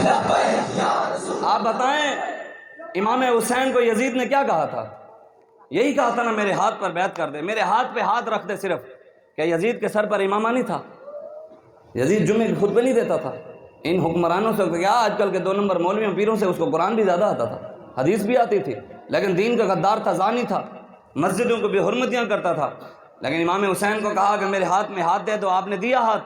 آپ بتائیں امام حسین کو یزید نے کیا کہا تھا؟ یہی کہا تھا نا میرے ہاتھ پر بیعت کر دے، میرے ہاتھ پہ ہاتھ رکھ دے صرف۔ کیا یزید کے سر پر امامہ نہیں تھا؟ یزید جمعے کے خطبے نہیں دیتا تھا؟ ان حکمرانوں سے کیا آج کل کے 2 نمبر مولویوں پیروں سے اس کو قرآن بھی زیادہ آتا تھا، حدیث بھی آتی تھی، لیکن دین کا غدار تھا، زانی تھا، مسجدوں کو بے حرمتیاں کرتا تھا۔ لیکن امام حسین کو کہا کہ میرے ہاتھ میں ہاتھ دے، تو آپ نے دیا ہاتھ۔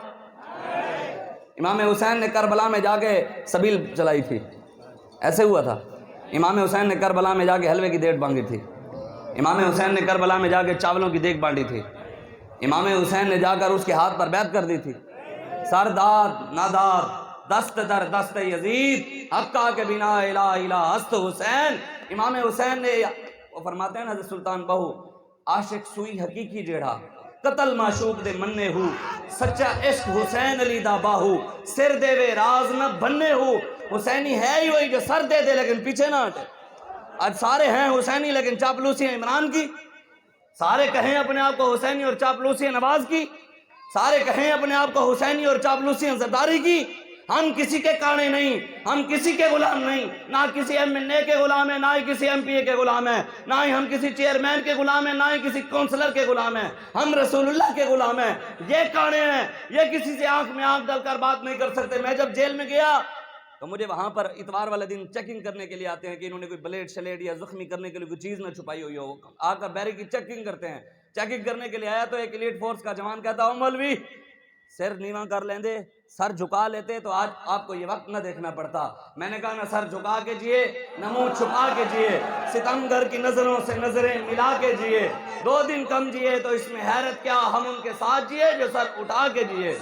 امام حسین نے کربلا میں جا کے سبیل چلائی تھی، ایسے ہوا تھا۔ امام حسین نے کربلا میں جا کے حلوے کی دیگ بانٹی تھی۔ امام حسین نے کربلا میں جا کے چاولوں کی دیگ بانٹی تھی۔ امام حسین نے جا کر اس کے ہاتھ پر بیعت کر دی تھی۔ سر داد نادار دست در دست یزید حقا کے بنا الہ الہ ہست حسین۔ امام حسین نے وہ فرماتے ہیں نا حضرت سلطان بہو، عاشق سوئی حقیقی جیڑا قتل معشوق دے مننے ہو، سچا عشق حسین علی دا باہو، سر دے وے راز نہ بننے ہو۔ حسینی ہے ہی وہی جو سر دے دے لیکن پیچھے نہ ہٹے۔ آج سارے ہیں حسینی لیکن چاپلوسی ہیں عمران کی، سارے کہیں اپنے آپ کو حسینی اور چاپلوسی ہیں نواز کی، سارے کہیں اپنے آپ کو حسینی اور چاپلوسی ہیں زرداری کی۔ ہم کسی کے کانے نہیں، ہم کسی کے غلام نہیں، نہ کسی ایم این اے کے غلام ہیں، نہ ہی کسی ایم پی اے کے غلام ہیں، نہ ہی ہم کسی چیئرمین کے غلام ہیں، نہ ہی کسی کونسلر کے غلام ہیں، ہم رسول اللہ کے غلام ہیں۔ یہ کانے ہیں، یہ کسی سے آنکھ میں آنکھ ڈال کر بات نہیں کر سکتے۔ میں جب جیل میں گیا تو مجھے وہاں پر اتوار والے دن چیکنگ کرنے کے لیے آتے ہیں کہ انہوں نے کوئی بلیڈ شلیڈ یا زخمی کرنے کے لیے کوئی چیز نہ چھپائی ہوئی ہو، آ کر بیری کی چیکنگ کرتے ہیں۔ چیکنگ کرنے کے لیے آیا تو ایک ایلیٹ فورس کا جوان کہتا ہوں مولوی سر نیواں کر لیندے، سر جھکا لیتے تو آج آپ کو یہ وقت نہ دیکھنا پڑتا۔ میں نے کہا نہ سر جھکا کے جیے نہ منہ چھپا کے جیے، ستمگر کی نظروں سے نظریں ملا کے جیے، 2 دن کم جیے تو اس میں حیرت کیا، ہم ان کے ساتھ جیے جو سر اٹھا کے جیے۔